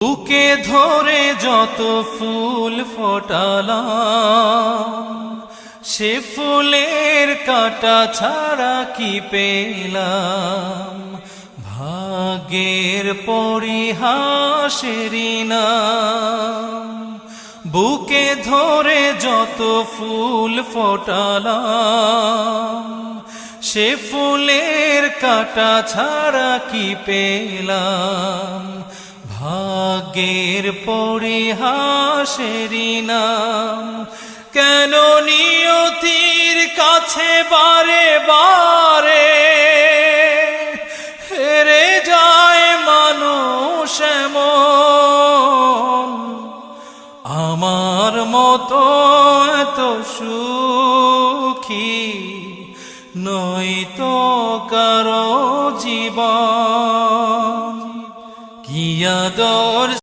বুকে ধরে যত ফুল ফোটালাম, সে ফুলের কাঁটা ছাড়া কি পেলাম? ভাগ্যের পরিহাসেরই নাম। বুকে ধরে যত ফুল ফোটালাম, সে ফুলের কাঁটা ছাড়া কি পেলাম? ভাগ্যের পরিহাসেরই নাম। কেন নিয়তির কাছে বারে বারে হেরে যায় মানুষ এমন?